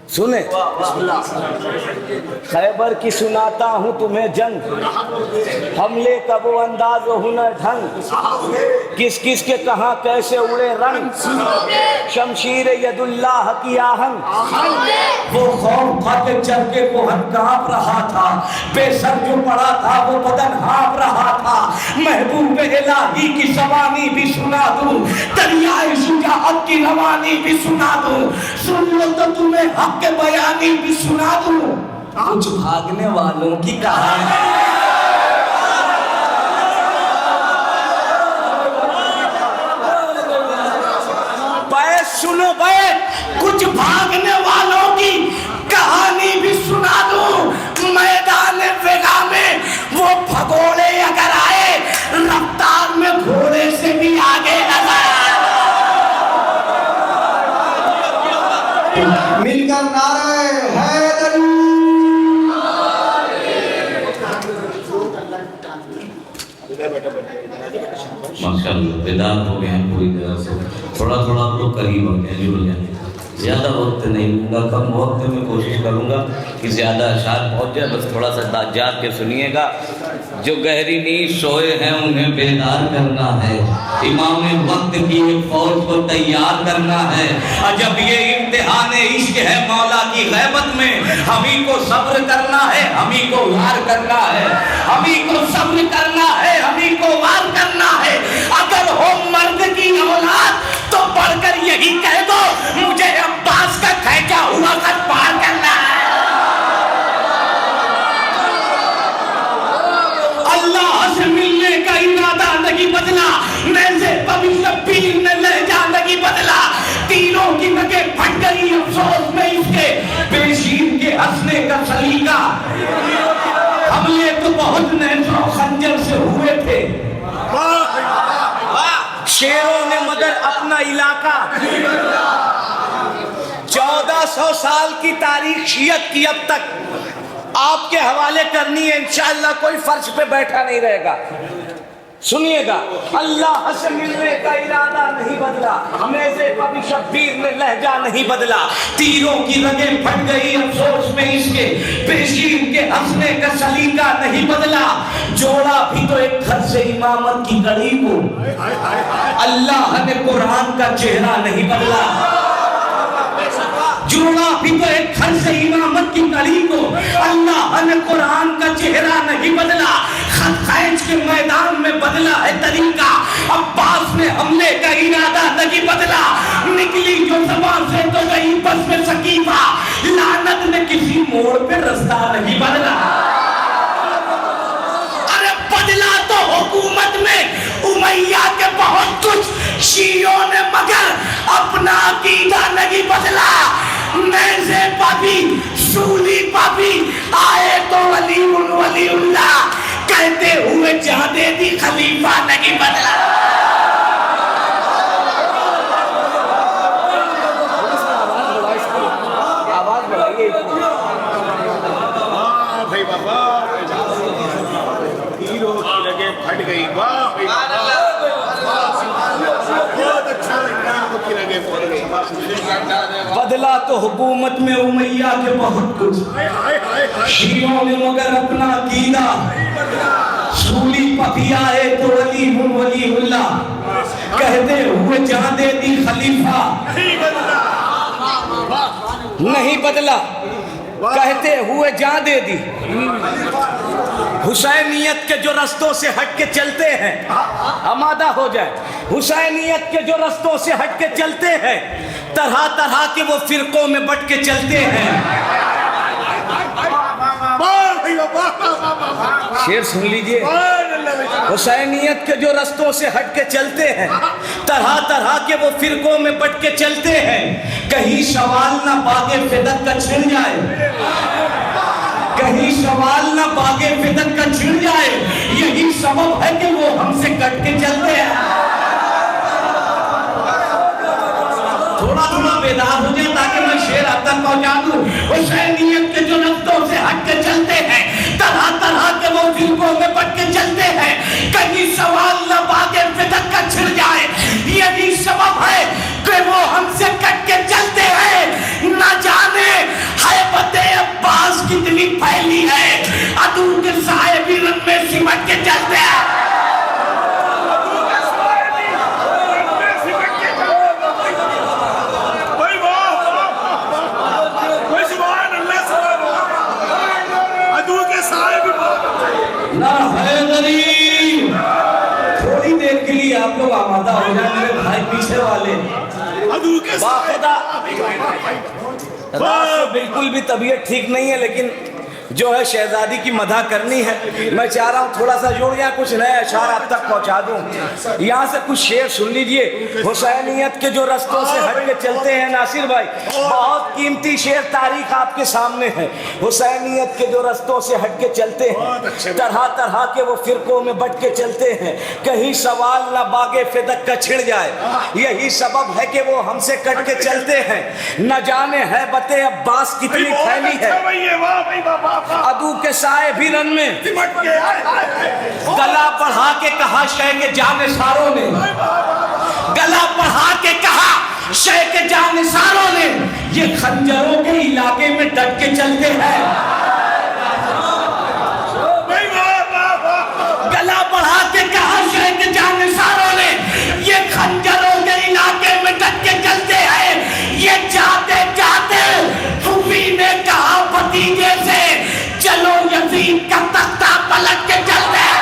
सुने, खैबर की सुनाता हूँ तुम्हें जंग, हमले का वो अंदाज हुनर ढंग, किस किस के कहाँ कैसे उड़े रंग, शमशीर यदुल्लाह की आहंग, वो खौफ था के चल के कोहन कांप रहा था, बेसर जो पड़ा था वो बदन हाँप रहा था। महबूब इलाही की सवानी भी सुना दूं, दरियाए शुजाअत की रवानी भी सुना दूं, सुन लो तो तुम्हें हक के बयानी भी सुना दूं। कुछ भागने वालों की कहानी, बैठ सुनो बैठ, कुछ भागने वालों की कहानी भी सुना दूं। मैदान वेगा में वो भगोड़े अगर आए, रफ्तार में घोड़े से भी आगे लगा। मिलकर नारे हैदरी। माशाअल्लाह बेदार हो गए हैं पूरी तरह से, थोड़ा थोड़ा आप लोग करीब हो गए, जुड़ गए। ज़्यादा वक्त नहीं लूँगा, कम वक्त में कोशिश करूँगा कि ज़्यादा अशार पहुँच जाए, बस थोड़ा सा जाग के सुनिएगा। जो गहरी नींद सोए हैं उन्हें बेदार करना है, इमाम वक्त की एक फौज को तैयार करना है। अजब ये इम्तिहान इश्क है मौला की गैबत में, हमी को सब्र करना है, हमी को वार करना है, हमी को सब्र करना है, हमी को वार करना है। अगर हो मर्द की औलाद तो बढ़कर यही कह दो, मुझे अब्बास का खैचा हुआ खत पार करना है। अल्लाह से मिलने का इरादा नहीं बदला, नैज़े कभी शब्बीर ने लहजा नहीं बदला। तीनों की नगें फट गई अफसोस में इसके, बेशीर के हंसने का सलीका। हमले तो बहुत नैज़ो खंजर से हुए थे, शेरों ने मगर अपना इलाका। 1400 साल की तारीख शियत की अब तक आपके हवाले करनी है, इंशाअल्लाह कोई फर्श पे बैठा नहीं रहेगा। सुनिएगा, अल्लाह से मिलने का इरादा नहीं बदला, हमेशे कभी शब्बीर ने लहजा नहीं बदला। तीरों की रगें फट गई अफसोस में इसके, बेशीर के हंसने का सलीका नहीं बदला। जोड़ा भी तो एक घर से इमामत की कड़ी को, अल्लाह ने कुरान का चेहरा नहीं बदला। जोड़ा भी तो एक घर से इमामत की कड़ी को, अल्लाह ने कुरान का चेहरा नहीं बदला। खैज के मैदान में बदला है तरीका, अब्बास ने हमले का इरादा नहीं बदला। निकली जो ज़बान से तो गई बस में सकीफा, लानत ने किसी मोड़ पे रास्ता नहीं बदला। अरे बदला तो हुकूमत में उमैया के बहुत कुछ, शियों ने मगर अपना अकीदा नहीं बदला। नैज़े पापी सूली पापी आए तो वलीउल्लाह, कहते हुए जहां दे दी खलीफा नहीं बदला। आवाज बढ़ाइए भाई बाबा, हीरो की लगे फट गई। वाह बहुत अच्छा लगा, की लगे फट गई। बदला तो हुकूमत में उमैया के बहुत कुछ, शियों ने मगर अपना अकीदा। सूली पपी आए तो वलीउल्लाह, कहते हुए जहां दे दी खलीफा नहीं बदला, कहते हुए जहां दे दी। हुसैनियत के जो रस्तों से हट के चलते हैं, आमादा हो जाए, हुसैनियत के जो रस्तों से हट के चलते हैं, तरह तरह के वो फिरकों में बट के चलते हैं। शेर सुन लीजिए, हुसैनियत के जो रस्तों से हट के चलते हैं, तरह तरह के वो फिरकों में बट के चलते हैं। कहीं सवाल ना बागे फिदक का छिड़ जाए, कहीं सवाल ना बागे फिदक का छिड़ जाए, यही सबब है कि वो हमसे कट के चलते हैं। थोड़ा थोड़ा बेदार हो जाए ताकि मैं शेर अब तक पहुंचा दूं। हुसैनियत के जो रस्तों से हट के चलते हैं, तरह तरह के वो फिरकों में बट के चलते हैं। कहीं सवाल न बागे फिदक का छिड़ जाए, यही सबब है कि वो हमसे कट के चलते हैं। न जाने इतनी फैली है, अदू के साए भी रन में सिमट के चलते हैं। ना हैदरी, थोड़ी देर के लिए आप लोग आमादा हो जाए मेरे भाई पीछे वाले। बाखुदा रात से बिल्कुल भी तबीयत ठीक नहीं है, लेकिन जो है शहजादी की मदह करनी है। मैं चाह रहा हूँ थोड़ा सा जोड़ या कुछ नए अशार आप तक पहुँचा दूँ। यहाँ से कुछ शेर सुन लीजिए। हुसैनियत के जो रस्तों से हट के चलते हैं नासिर भाई, बहुत कीमती शेर तारीख आपके सामने है। हुसैनियत के जो रस्तों से हट के चलते हैं, तरह तरह के वो फिरकों में बट के चलते हैं, कहीं सवाल न बागे फिदक का छिड़ जाए, यही सबब है कि वो हमसे कट के चलते हैं। न जाने है बते अब्बास कितनी फैली है, अदू के साए भी रन में गला बढ़ा के कहा शह के जानिसारों ने, गला बढ़ा के कहा शह के जानिसारों ने, ये खंजरों के इलाके में डट के चलते हैं। गला बढ़ा के कहा शह के जानिसारों ने, ये खंजरों के इलाके में डट के चलते हैं। ये जाते जाते फूफी ने कहा भतीजे से, चलो यजीद का तख्ता पलट के चलते हैं।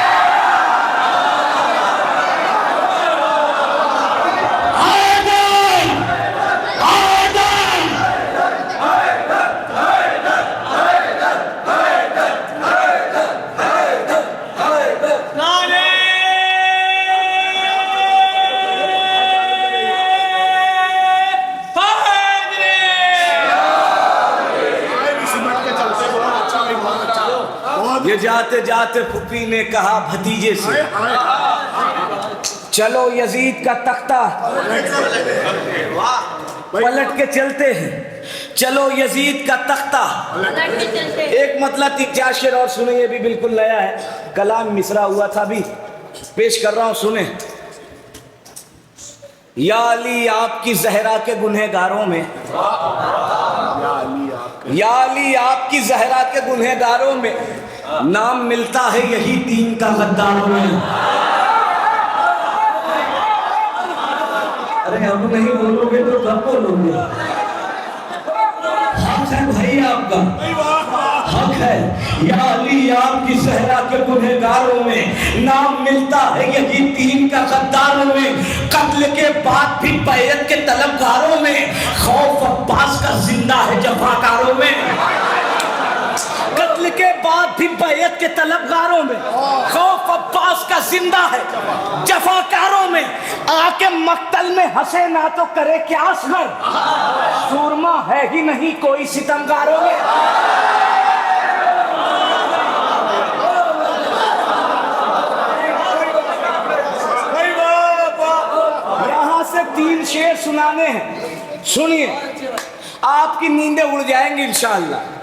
ये जाते जाते फूफी ने कहा भतीजे से, चलो यजीद का तख्ता पलट के चलते हैं। चलो यजीद का तख्ता। एक मतलब 3-4 शेर और सुने, ये भी बिल्कुल नया है, कलाम मिसरा हुआ था, अभी पेश कर रहा हूं, सुने। या अली आपकी जहरा के गुनहगारों में, या अली आपकी जहरा के गुनहगारों में नाम मिलता है यही दीन का गद्दारों में। अरे अब नहीं बोलोगे तो कब बोलोगे? हक है भाई आपका, हक है। या अली आपकी जहरा के गुनहगारों में नाम मिलता है यही दीन का गद्दारों में। कत्ल के बाद भी बैरत के तलबगारों में, खौफ अब्बास का जिंदा है जफाकारों में। कत्ल के बाद भी बैयत के तलबगारों में, खौफ अब्बास का जिंदा है जफाकारों में। आके मक्तल में हंसे ना तो करे क्या असगर, सूरमा है ही नहीं कोई सितमगारों में। यहाँ से 3 शेर सुनाने हैं, सुनिए, आपकी नींदें उड़ जाएंगी इंशाअल्लाह।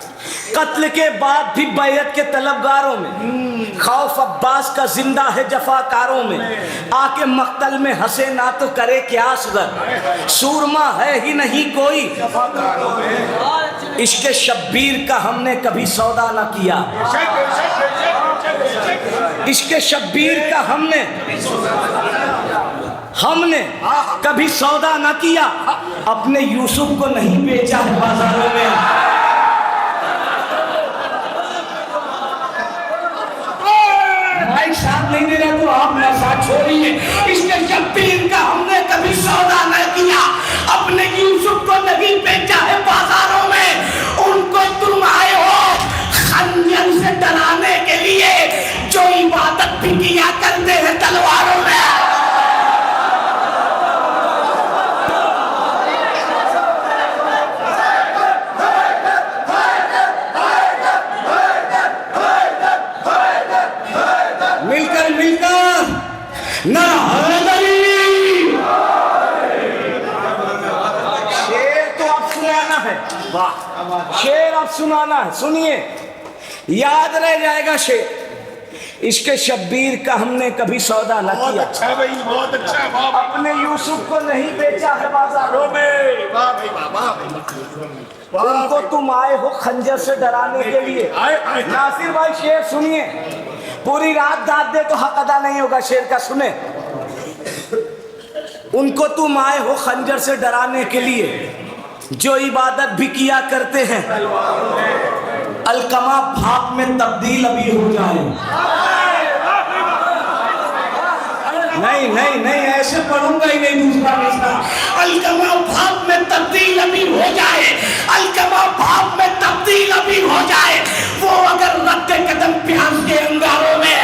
कत्ल के बाद भी बैयत के तलबगारों में, खौफ अब्बास का जिंदा है जफाकारों में। आके मक्तल में हंसे ना तो करे क्या असगर, सूरमा है ही नहीं कोई। इश्क शब्बीर का हमने कभी सौदा ना किया, इश्क शब्बीर का हमने कभी सौदा ना किया। अपने यूसुफ को नहीं बेचा है बाजारों में। साथ नहीं दे रहा तो आप ना साथ छोड़िए। इसके शब्बीर का हमने कभी सौदा न किया, अपने यूसुफ को नहीं बेचा है बाजारों में। उनको तुम आए हो खंजर से डराने के लिए, जो इबादत भी किया करते हैं तलवारों में। शेर तो आप सुनाना है, शेर आप सुनाना है, सुनिए, याद रह जाएगा शेर। इसके शब्बीर का हमने कभी सौदा न किया, अच्छा भाई, बहुत अच्छा। अपने यूसुफ को नहीं बेचा है बाजारों में। वाह भाई वाह, वाह भाई। उनको तुम आए हो खंजर से डराने के लिए। नासिर भाई शेर सुनिए, पूरी रात दाद दे तो हक अदा नहीं होगा, शेर का सुने। उनको तुम आए हो खंजर से डराने के लिए, जो इबादत भी किया करते हैं, अलकमा भाप में तब्दील अभी हो जाए। नहीं नहीं नहीं, ऐसे पढ़ूंगा ही नहीं दूसरा मिसरा। अलकमा भाप में तब्दील अभी हो जाए, अलकमा भाप में तब्दील अभी हो जाए, वो अगर रद्दे कदम प्यास के अंगारों में।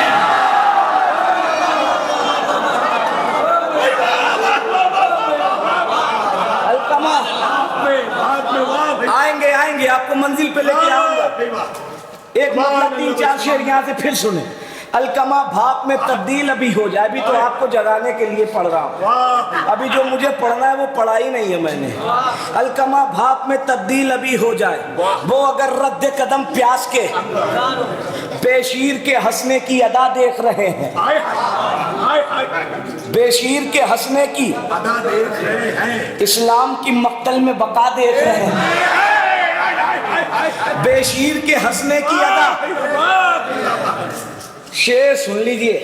अलकमा आएंगे आएंगे, आपको मंजिल पे लेके आऊंगा। एक मतलब 3-4 शेर यहाँ से फिर सुने। अलकमा भाप में तब्दील अभी हो जाए, अभी तो आपको जगाने के लिए पढ़ रहा हूँ, अभी जो मुझे पढ़ना है वो पढ़ा ही नहीं है मैंने। अलकमा भाप में तब्दील अभी हो जाए, वो अगर रद्द कदम प्यास के बेशीर के हंसने की अदा देख रहे हैं, बेशीर के हंसने की अदा देख रहे हैं, इस्लाम की मक्तल में बका देख रहे हैं, बेशीर के हंसने की अदा। शेर सुन लीजिए,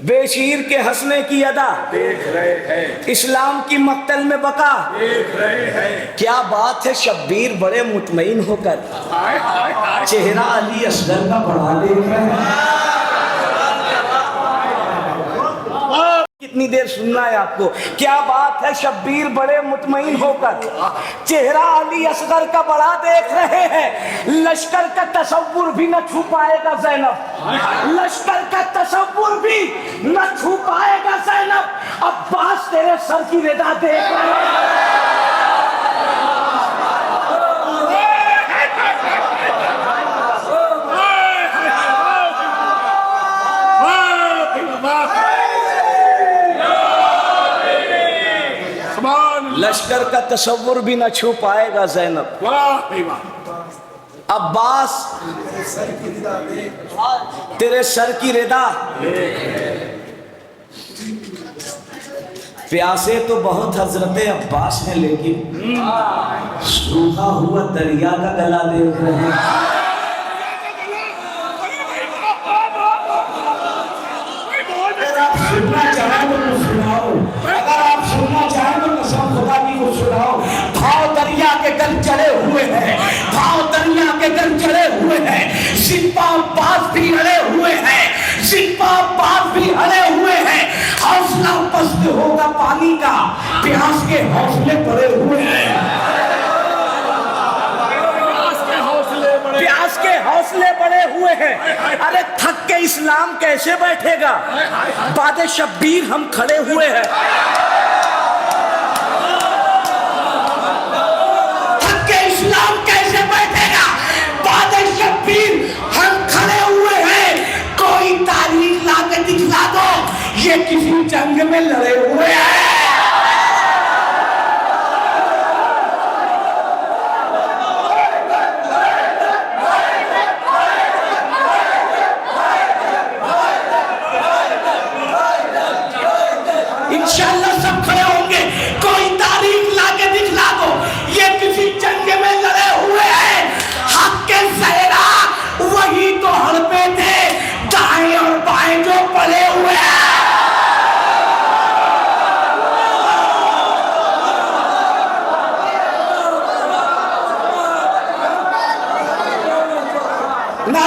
बेशीर के हंसने की अदा देख रहे हैं, इस्लाम की मक्तल में बका देख रहे हैं। क्या बात है शब्बीर बड़े मुतमईन होकर चेहरा अली असगर का बढ़ा देख रहे हैं। कितनी देर सुनना है आपको? क्या बात है शब्बीर बड़े मुतमईन होकर चेहरा अली असगर का बड़ा देख रहे हैं। लश्कर का तसव्वुर भी न छू पाएगा ज़ैनब, लश्कर का तसव्वुर भी न छू पाएगा ज़ैनब। अब्बास तेरे सर की रिदा देख रहे हैं। लश्कर का तसव्वुर भी न छू पाएगा ज़ैनब। अब्बास तेरे सर की रिदा। प्यासे तो बहुत हजरते अब्बास हैं, लेकिन सूखा हुआ दरिया का गला देख रहे हैं। सुनना चाहे तो सुनाओ, अगर आप सुनना चाहें तो कसम खुदा की को सुनाओ। भाव दरिया के गल चढ़े हुए हैं, भाव दरिया के गल चढ़े हुए हैं, सिपा अब्बास भी अड़े हुए हैं, सिपा अब्बास भी अड़े हुए हैं। हौसला पस्त होगा पानी का, प्यास के हौसले पड़े हुए हैं, प्यास के हौसले बड़े हुए हैं। अरे थक के इस्लाम कैसे बैठेगा, बादे शब्बीर हम खड़े हुए हैं। थक के इस्लाम कैसे बैठेगा, बादे शब्बीर हम खड़े हुए हैं। कोई तारीख ला के दिखला दो, ये किसी जंग में लड़े हुए हैं। इंशाअल्लाह सब खड़े होंगे। कोई तारीख लाके दिखला दो, ये किसी जंग में लड़े हुए हैं। हक के सहरा वही तो हड़पे थे, दाएं और बाएं जो पड़े हुए हैं। ना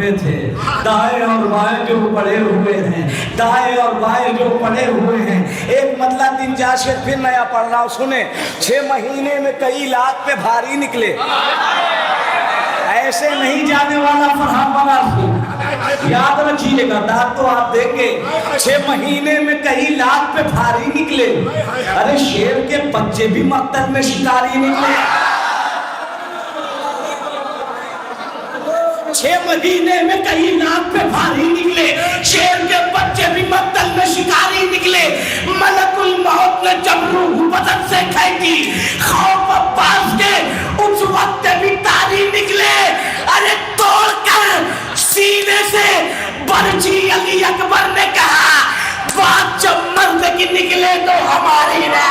पे थे, दाएं और बाएं जो पड़े हुए हैं, दाएं और बाएं जो पड़े हुए हैं। एक मतलब दिन जाशिर फिर नया पढ़ रहा हूं, सुने। 6 महीने में कई लाख पे भारी निकले, ऐसे नहीं जाने वाला फरहान बना था। याद रखिएगा, दांत तो आप देंगे। 6 महीने में कई लाख पे भारी निकले। अरे शेर के बच्चे भी मक्तल में शिकारी निकले। 6 महीने में कई लाख पे भारी निकले, शेर के बच्चे भी मक्तल में शिकारी निकले। मलकुल मौत ने जब रूह बदन से खींची, खौफ अब्बास के उस वक्त भी तारी निकले। अरे तोड़कर सीने से बरछी अली अकबर ने कहा, बात जब मर्द की निकले तो हमारी है।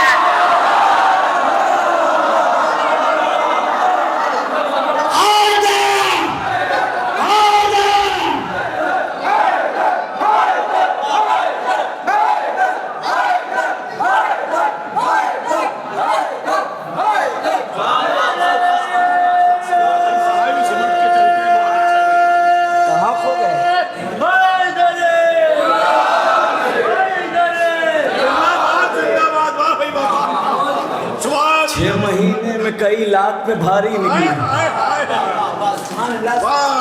कई लाख पे भारी निकली,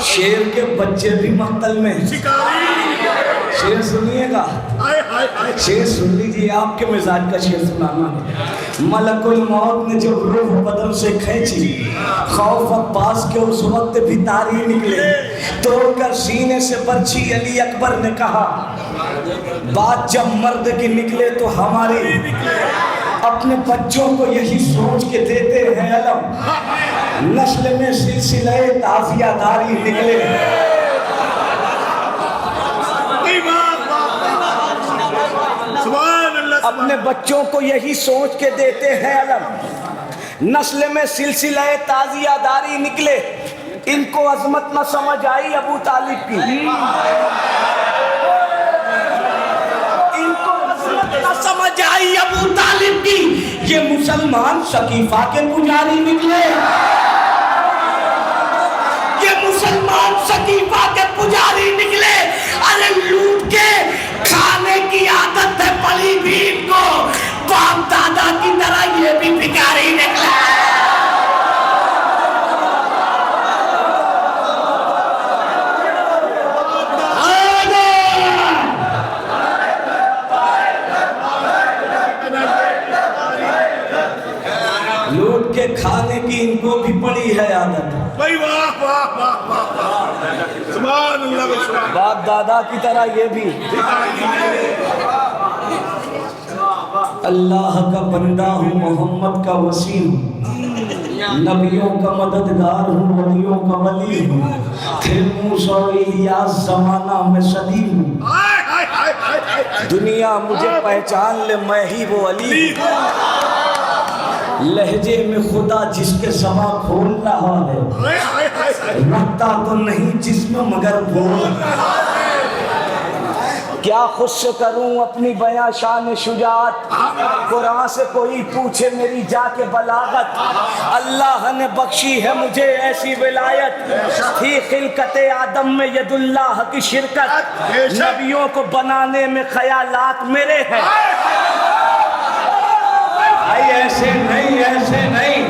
शेर के बच्चे भी मक्तल में शेर। सुनिएगा, शेर सुन लीजिए, आपके मिजाज का शेर सुनाना। मलकुल मौत ने जब रूह बदन से खींची, खौफ अब्बास के उस वक्त भी तारी निकले। तोड़कर सीने से बरछी अली अकबर ने कहा, बात जब मर्द की निकले तो हमारी। अपने बच्चों को यही सोच के देते हैं अलम, नस्ल में सिलसिले ताजियादारी निकले। अपने बच्चों को यही सोच के देते हैं अलम, नस्ल में सिलसिले ताजियादारी निकले। इनको अजमत न समझ आई अबू तालिब की, न समझ आई अबू तालिब की। ये मुसलमान शकीफा के पुजारी निकले, ये मुसलमान शकीफा के पुजारी निकले। अरे लूट के खाने की आदत है पली भी इनको, बाप दादा की तरह ये भी भिखारी निकला। खाने की इनको भी पड़ी है आदत। बाप दादा की तरह ये भी। अल्लाह का बंदा हूँ, मोहम्मद का वसी हूँ, नबियों का मददगार हूँ, वलियों का वली हूँ। फिर मूसा और इलियास जमाना में सदी हूँ। दुनिया मुझे पहचान ले, मैं ही वो अली। लहजे में खुदा जिसके समा खोल रहा है, रखता तो नहीं जिसमें मगर बोल। क्या खुद से करूं अपनी बयां शान शुजात, कुरान से कोई पूछे मेरी जाके बलागत। अल्लाह ने बख्शी है मुझे ऐसी विलायत, थी खिलकते आदम में यदुल्लाह की शिरकत। नबियों को बनाने में ख्यालात मेरे हैं। ऐसे नहीं, ऐसे नहीं,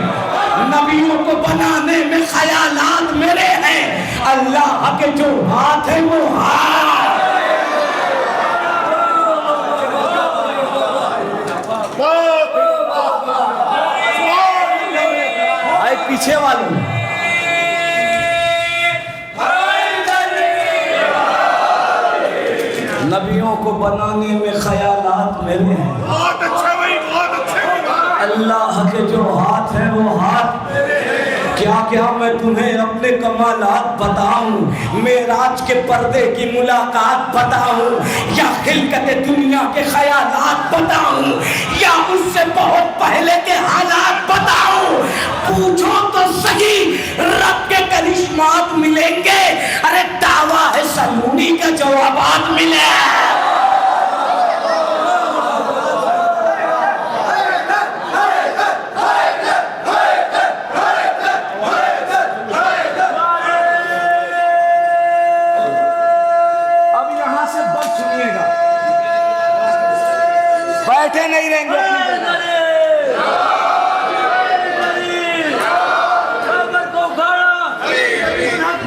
नबियों को बनाने में ख्यालात मेरे हैं। अल्लाह के जो हाथ है वो हाथ। भाई पीछे वालों, नबियों को बनाने में ख्यालात मेरे हैं। बहुत अच्छा भाई, बहुत अच्छा। अल्लाह के जो हाथ है वो हाथ। क्या क्या मैं तुम्हें अपने कमालात बताऊं, मेराज के पर्दे की मुलाकात बताऊं, या खिलकत दुनिया के ख्यालात बताऊं, या उससे बहुत पहले के हालात बताऊं। पूछो तो सही, रब के करिश्मात मिलेंगे। अरे दावा है सलूनी का जवाबात मिले। बैठे नहीं रहेंगे अपनी जगह।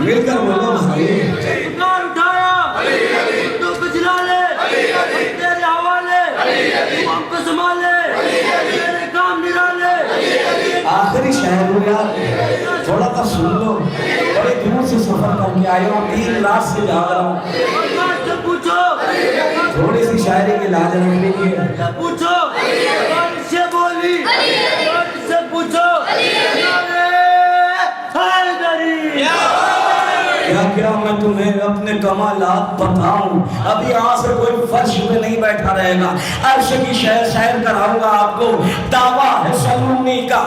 मिलकर बोलो भाई। आखिरी शहर हो यार, थोड़ा तो सुन लो। बड़े दूर से सफर करके आए हो, 3 रात से जा रहा हूँ। थोड़ी सी शायरी की लाज रखने की पूछो से बोली से पूछो क्या क्या मैं तुम्हें अपने कमालात बताऊं। अभी यहाँ से कोई फर्श पे नहीं बैठा रहेगा, अर्श की शहर शहर कराऊंगा आपको। दावा है सलूनी का,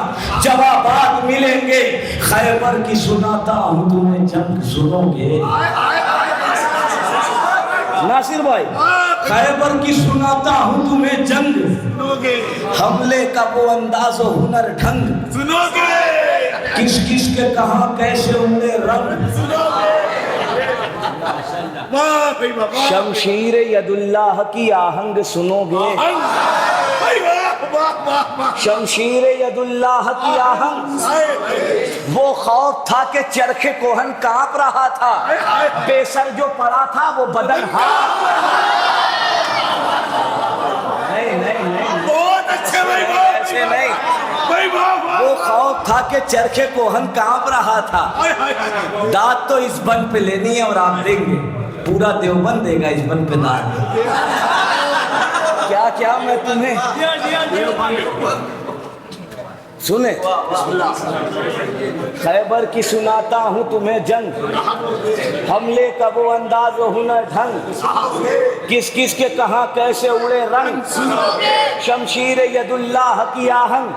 जवाबात मिलेंगे। खैबर की सुनाता हूँ तुम्हें, जंग सुनोगे। नासिर भाई, खैबर की सुनाता हूँ तुम्हें, जंग सुनोगे, हमले का वो अंदाज और हुनर ढंग। सुनोगे, किस किस के कहा कैसे उड़े रंग। वाह भाई वाह, शमशीर यदुल्लाह की आहंग सुनोगे। भाई वाह वाह वाह वाह, शमशीर यदुल्लाह की आहंग। वो खौफ था कि चरखे कोहन कांप रहा था, बेसर जो पड़ा था वो बदन नहीं नहीं नहीं, बहुत अच्छे भाई वाह, ऐसे नहीं। भाई वाह वाह, वो खौफ था कि चरखे कोहन कांप रहा था। हाय हाय हाय, दाद तो इस बन पे लेनी है और आप देंगे, पूरा देवबंद देगा इस बन पे दाद। क्या क्या मैं तुम्हें सुने। खैबर की सुनाता हूँ तुम्हें जंग, हमले का वो अंदाज वो हुनर ढंग। किस किस के कहाँ कैसे उड़े रंग। शमशीर यदुल्लाह की आहंग।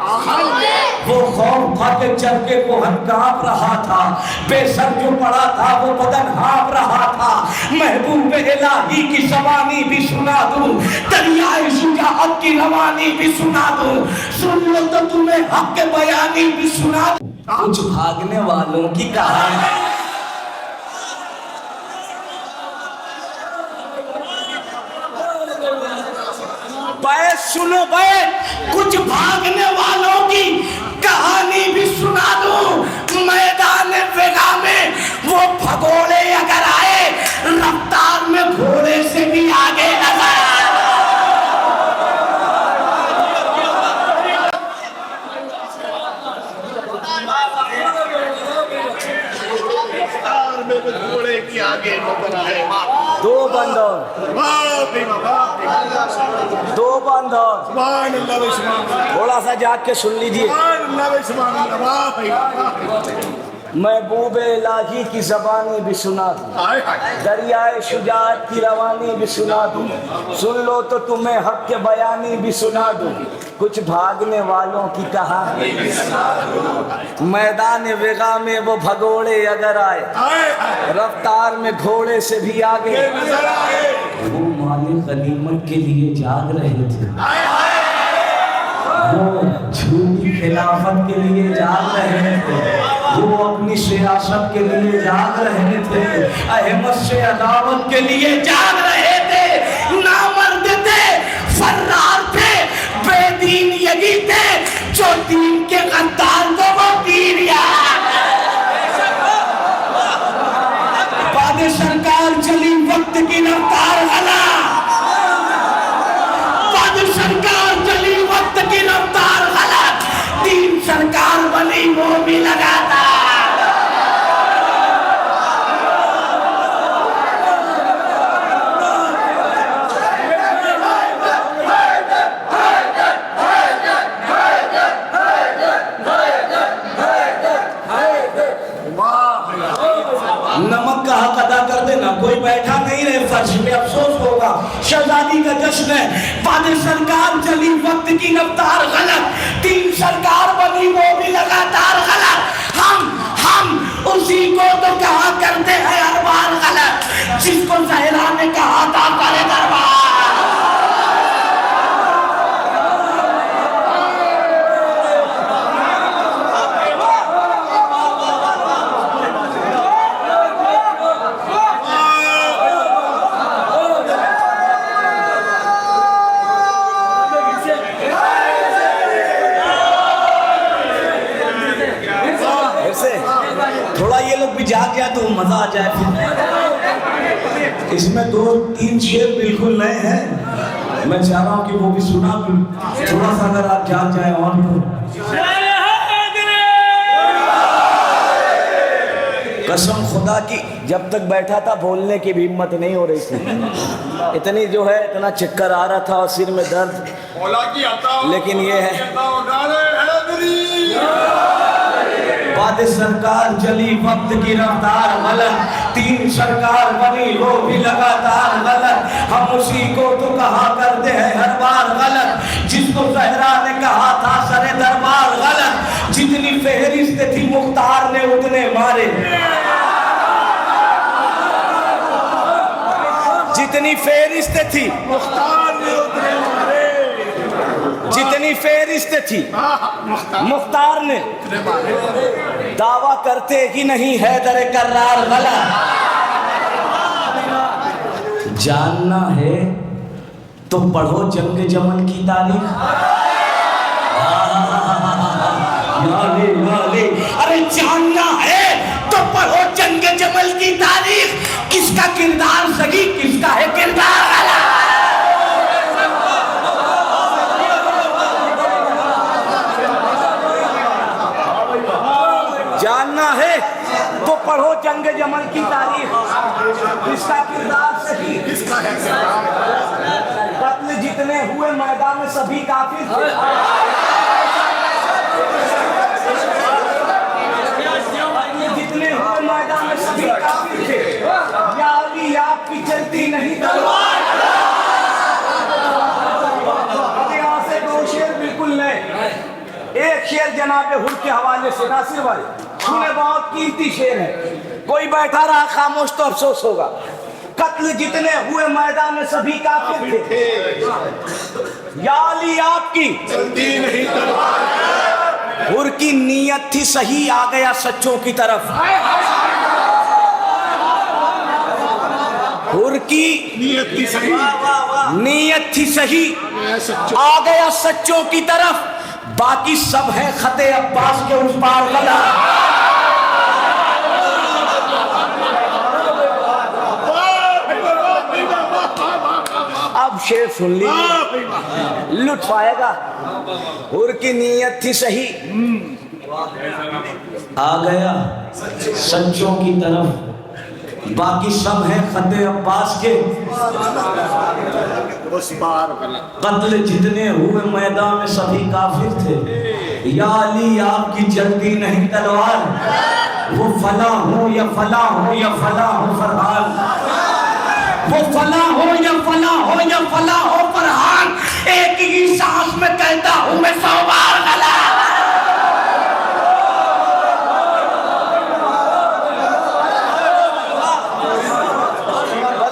वो खौफ था कि चरखे को हम कांप रहा था, बेसर जो पड़ा था वो बदन हाँप रहा था। महबूब इलाही की ज़बानी भी सुना दूं, दरियाए शुजाअत की रवानी भी सुना दूं। सुन लो तो तुम्हें हक के बयानी भी सुना दूं। कुछ भागने वालों की कहानी। बैठ सुनो बैठ, कुछ भागने वालों की कहानी भी सुना दूं। मैदान वेगा में वो भगोड़े अगर आए, रफ्तार में घोड़े से भी आगे लगा। तार में घोड़े की आगे नजर आए। दो बंद और, वाह भाई वाह, दो बंद और, सुभान अल्लाह व सुभान अल्लाह, थोड़ा सा जाग के सुन लीजिए। सुभान अल्लाह व सुभान अल्लाह, वाह भाई वाह, महबूब इलाही की ज़बानी भी सुना दूं, हाय हाय, दरियाए शुजाअत की रवानी भी सुना दूं। सुन लो तो तुम्हें हक के बयानी भी सुना दूं। कुछ भागने वालों की कहानी। मैदान वेगा में वो भगोड़े अगर आए, हाय हाय, रफ्तार में घोड़े से भी आगे। नजर आए। वो माले गनीमत के लिए जाग रहे थे, हाय हाय, वो झूठी खिलाफत के लिए जाग रहे थे, वो अपनी सियासत के लिए जाग रहे थे, अहमद से अदावत के लिए जाग रहे थे। नामर्द थे, फर्रार थे, बेदीन यही थे, जो दीन के गद्दार को वो दीन याद। बाद सरकार चली वक्त की रफ्तार हला, बाद सरकार चली वक्त की रफ्तार गलत, तीन सरकार बनी वो भी लगाता। नमक का हक अदा कर देना, कोई बैठा नहीं रहे फर्श पे, अफसोस होगा। शहजादी का जश्न है, बाद सरकार चली वक्त की रफ्तार गलत, तीन सरकार बनी वो भी लगातार गलत। हम उसी को तो कहा करते हैं हर बार गलत, जिसको ज़हरा ने कहा था करे दरबार। मजा आ जाए। इसमें 2-3 शेर बिल्कुल नए हैं, मैं चाह रहा हूँ कि वो भी सुना दूं, थोड़ा सा अगर आप जान जाए और तो। कसम खुदा की जब तक बैठा था बोलने की भी हिम्मत नहीं हो रही थी, इतनी जो है इतना चक्कर आ रहा था और सिर में दर्द, लेकिन ये है बाद सरकार चली वक्त की रफ्तार गलत, 3 सरकार बनी वो भी लगातार गलत, हम उसी को तो कहा करते हैं हर बार गलत, जिसको ज़हरा ने कहा था सरे दरबार गलत, जितनी फहरिस्त थी मुख्तार ने उतने मारे, जितनी फहरिस्त थी मुख्तार ने उतने मारे, जितनी फहरिस्त थी मुख्तार ने दावा करते कि नहीं हैदर कर्रार गलत। जानना है तो पढ़ो जंग जमल की तारीख। याले याले, अरे जानना है तो पढ़ो जंग जमल की तारीख, किसका किरदार सही किसका है किरदार गलत। जानना है तो पढ़ो जंग जमल की तारीख, किसका किरदार सही किसका है कत्ल जितने हुए मैदान में सभी काफिर थे, जितने हुए मैदान में सभी काफिर थे, या अली आपकी चलती नहीं तलवार। अब यहाँ से 2 शेर बिल्कुल नए, एक शेर जनाब हुर के हवाले से, नासिर भाई सुने बहुत कीमती शेर है, कोई बैठा रहा खामोश तो अफसोस होगा। कत्ल जितने हुए मैदान में सभी काफिर थे, या अली आपकी चलती नहीं तलवार, हुर की नीयत थी सही आ गया सच्चों की तरफ, हुर की नियत की सही नीयत थी सही आ गया सच्चों की तरफ, बाकी सब है खते अब्बास के उस पार गला। अब शेर सुन लीजिए, लुत्फ आएगा। हुर की नीयत थी सही आ गया सच्चों की तरफ, बाकी सब है खते अब्बास के उस पार कत्ल जितने हुए मैदान में सभी काफिर थे, या अली आपकी चलती नहीं तलवार, वो फला हो या फला हो या फला हो फरहान, वो फला हो या फला हो या फला हो फरहान, एक ही सांस में कहता हूँ मैं 100 बार गला।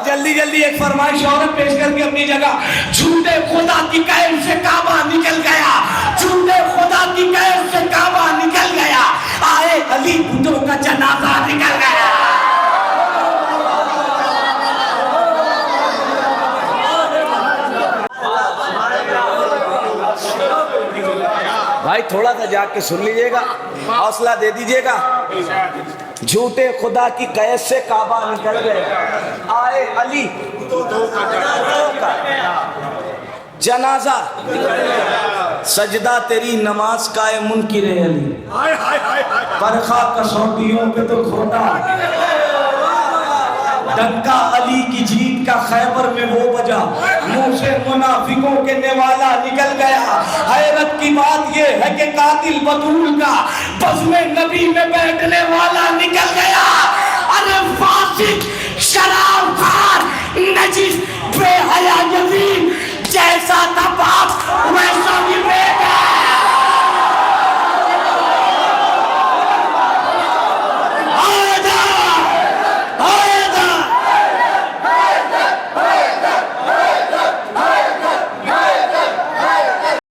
जल्दी जल्दी एक फरमाइश और पेश करके अपनी जगह, झूठे खुदा की कैद से काबा निकल गया, झूठे खुदा की कैद से काबा निकल गया, आए अली बुतों का जनाजा निकल गया। भाई थोड़ा सा जाके सुन लीजिएगा, हौसला दे दीजिएगा। झूठे खुदा की कैद से काबा निकल गए, आए अली का जनाजा, सजदा तेरी नमाज का है मुनकिर अली, परखा कसौटियों पे तो खोटा, डंका अली की जीत का खैबर में वो बजा, मुंह से मुनाफिकों के नेवाला निकल गया। हैरत की बात ये है कि कातिल बतूल का बज़्म नबी में बैठने वाला निकल गया। अरे फासिक शराब